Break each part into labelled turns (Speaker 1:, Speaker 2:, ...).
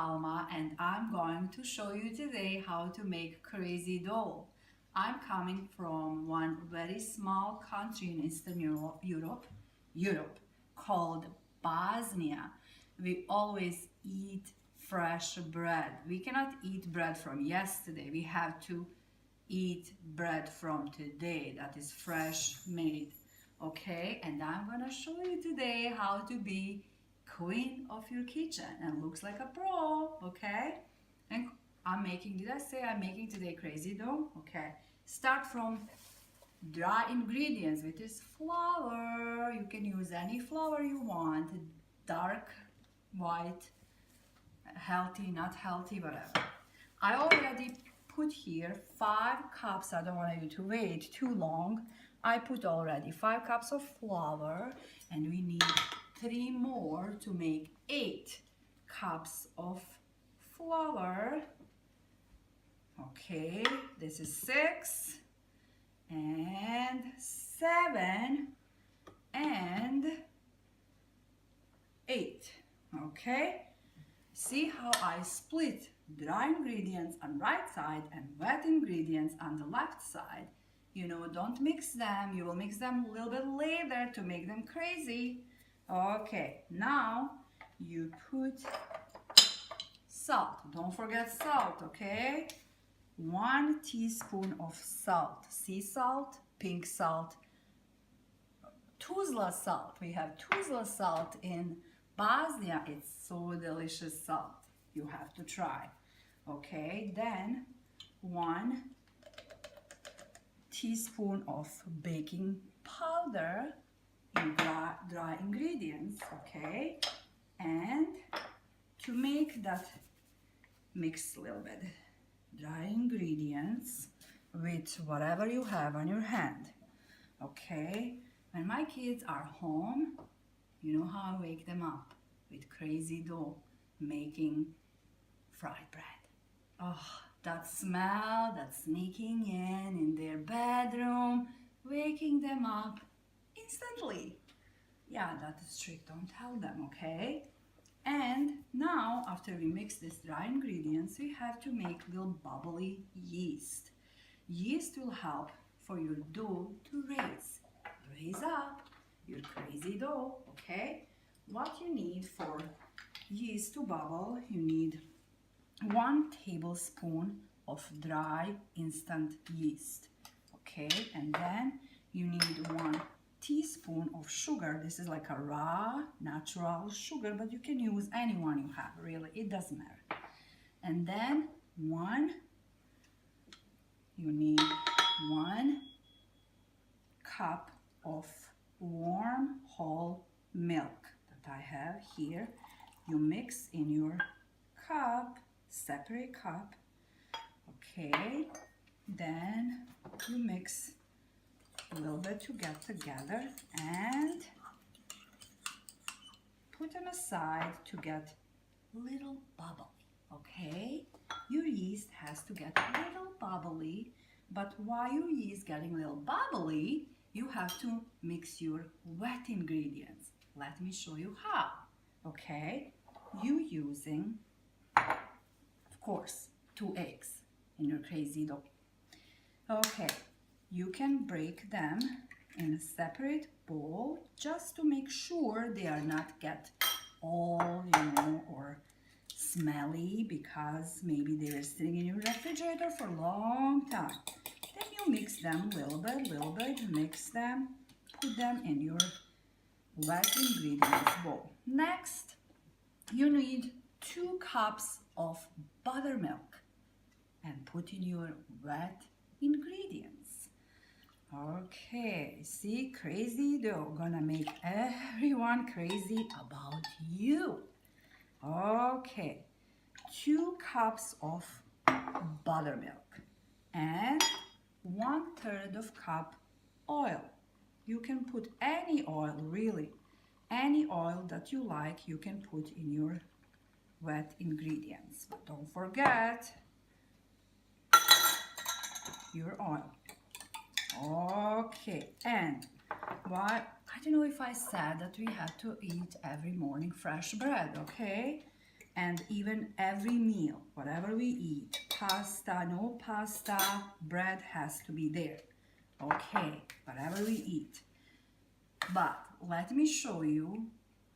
Speaker 1: Alma and I'm going to show you today how to make crazy dough. I'm coming from one very small country in Eastern Europe called Bosnia. We always eat fresh bread. We cannot eat bread from yesterday. We have to eat bread from today that is fresh made. Okay, and I'm gonna show you today how to be queen of your kitchen and looks like a pro. Okay, and did I say I'm making today crazy dough? Okay, start from dry ingredients, which is flour. You can use any flour you want, dark, white, healthy, not healthy, whatever. I already put here 5 cups. I don't want you to wait too long. I put already 5 cups of flour, and we need 3 more to make 8 cups of flour. Okay, this is 6 and 7 and 8. Okay, see how I split dry ingredients on right side and wet ingredients on the left side. You know, don't mix them. You will mix them a little bit later to make them crazy. Okay, now you put salt. Don't forget salt, okay? 1 teaspoon of salt. Sea salt, pink salt, Tuzla salt. We have Tuzla salt in Bosnia. It's so delicious salt. You have to try. Okay, then 1 teaspoon of baking powder in dry ingredients. Okay, and to make that, mix a little bit dry ingredients with whatever you have on your hand. Okay, when my kids are home, you know how I wake them up with crazy dough, making fried bread. Oh, that smell that's sneaking in their bedroom, waking them up instantly. Yeah, that is trick, don't tell them, okay? And now, after we mix these dry ingredients, we have to make little bubbly yeast. Yeast will help for your dough to raise up your crazy dough, okay? What you need for yeast to bubble, you need 1 tablespoon of dry instant yeast, okay? And then you need 1 teaspoon of sugar. This is like a raw natural sugar, but you can use any one you have, really, it doesn't matter. And then you need 1 cup of warm whole milk that I have here. You mix in your cup, separate cup. Okay, then you mix a little bit to get together and put them aside to get little bubbly. Okay, your yeast has to get a little bubbly, but while your yeast getting a little bubbly, you have to mix your wet ingredients. Let me show you how. Okay, you using, of course, 2 eggs in your crazy dough. Okay, you can break them in a separate bowl just to make sure they are not get all, or smelly, because maybe they were sitting in your refrigerator for a long time. Then you mix them little bit, mix them, put them in your wet ingredients bowl. Next, you need 2 cups of buttermilk and put in your wet ingredients. Okay, see, crazy dough gonna make everyone crazy about you. Okay, 2 cups of buttermilk and 1/3 of cup oil. You can put any oil, really, any oil that you like, you can put in your wet ingredients. But don't forget your oil. Okay, and I don't know if I said that we have to eat every morning fresh bread, okay? And even every meal, whatever we eat, pasta, no pasta, bread has to be there. Okay, whatever we eat. But let me show you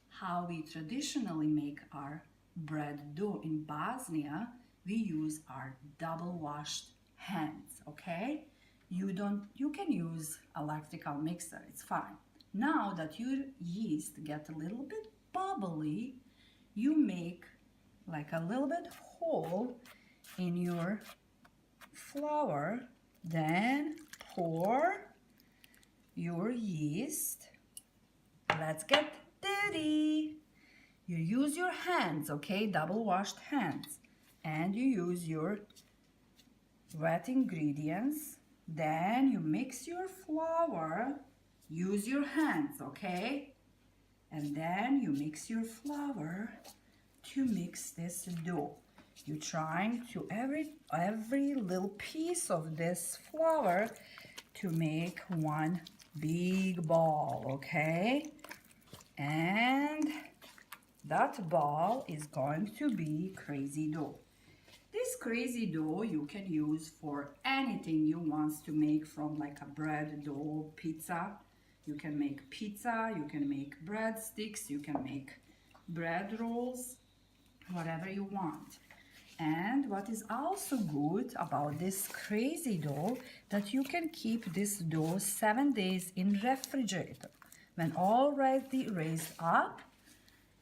Speaker 1: how we traditionally make our bread dough. In Bosnia, we use our double washed hands, okay? You can use electrical mixer, it's fine. Now that your yeast get a little bit bubbly, you make like a little bit hole in your flour, then pour your yeast. Let's get dirty. You use your hands, okay, double washed hands, and you use your wet ingredients. Then you mix your flour, use your hands, okay, and then you mix your flour to mix this dough. You're trying to every little piece of this flour to make one big ball, okay? And that ball is going to be crazy dough. This crazy dough you can use for anything you want to make, from like a bread dough, pizza. You can make pizza, you can make breadsticks, you can make bread rolls, whatever you want. And what is also good about this crazy dough, that you can keep this dough 7 days in refrigerator. When already raised up,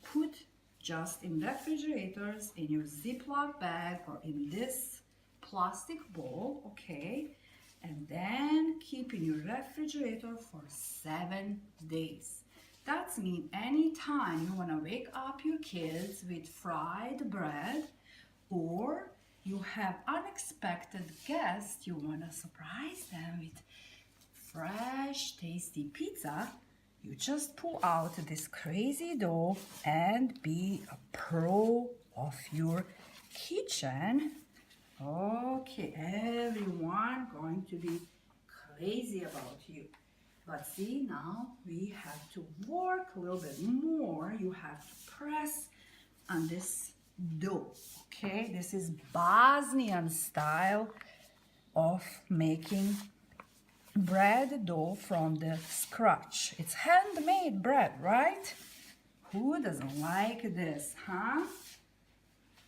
Speaker 1: put just in refrigerators, in your Ziploc bag or in this plastic bowl, okay? And then keep in your refrigerator for 7 days. That means anytime you want to wake up your kids with fried bread, or you have unexpected guests, you want to surprise them with fresh, tasty pizza, you just pull out this crazy dough and be a pro of your kitchen. Okay, everyone going to be crazy about you. But see, now we have to work a little bit more. You have to press on this dough, okay? This is Bosnian style of making bread dough from the scratch. It's handmade bread, right? Who doesn't like this, huh?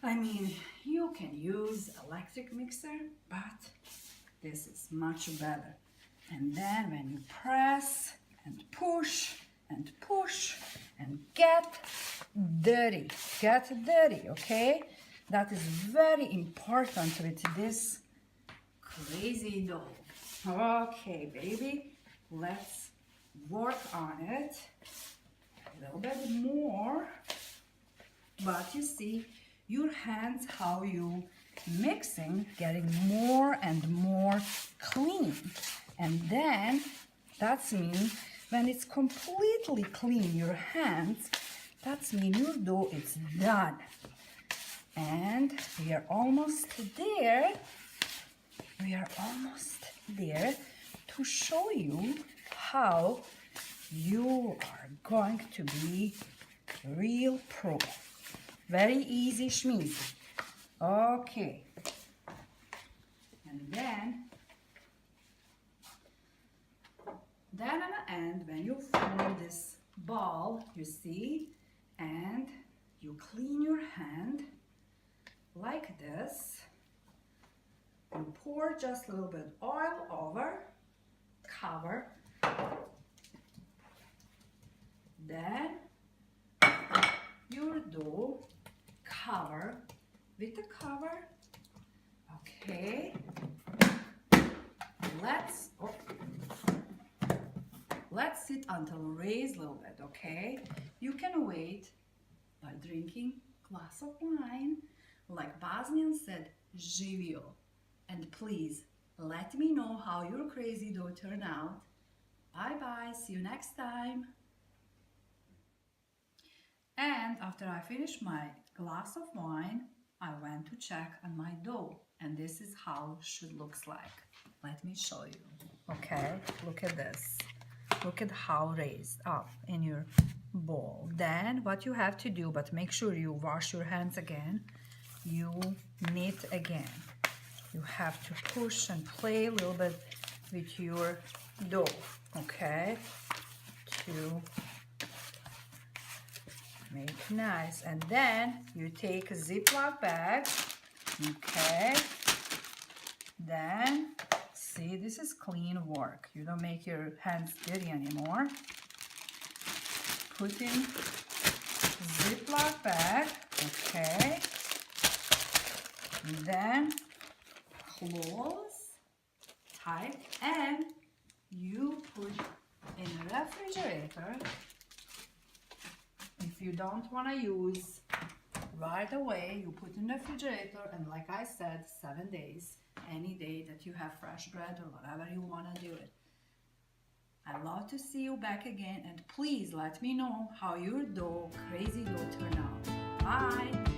Speaker 1: I mean, you can use electric mixer, but this is much better. And then when you press and push and push and get dirty, okay? That is very important with this crazy dough. Okay, baby, let's work on it a little bit more. But you see, your hands, how you mixing, getting more and more clean. And then that means when it's completely clean, your hands, that means your dough is done. And we are almost there. We are almost there to show you how you are going to be real pro. Very easy schmeezy. Okay. And then at the end, when you form this ball, you see, and you clean your hand like this. You pour just a little bit oil over, cover. Then your dough cover with the cover. Okay. Let's sit until raised a little bit, okay? You can wait by drinking glass of wine. Like Bosnian said, živio. And please, let me know how your crazy dough turned out. Bye-bye, see you next time. And after I finished my glass of wine, I went to check on my dough. And this is how it looks like. Let me show you. Okay, look at this. Look at how raised up in your bowl. Then what you have to do, but make sure you wash your hands again, you knit again. You have to push and play a little bit with your dough, okay, to make nice. And then you take a Ziploc bag, okay, then see, this is clean work. You don't make your hands dirty anymore. Put in Ziploc bag, okay, and then close tight, and you put in the refrigerator. If you don't want to use right away, you put in the refrigerator, and like I said, 7 days, any day that you have fresh bread or whatever you want to do it. I'd love to see you back again, and please let me know how your dough, crazy dough, turned out. Bye!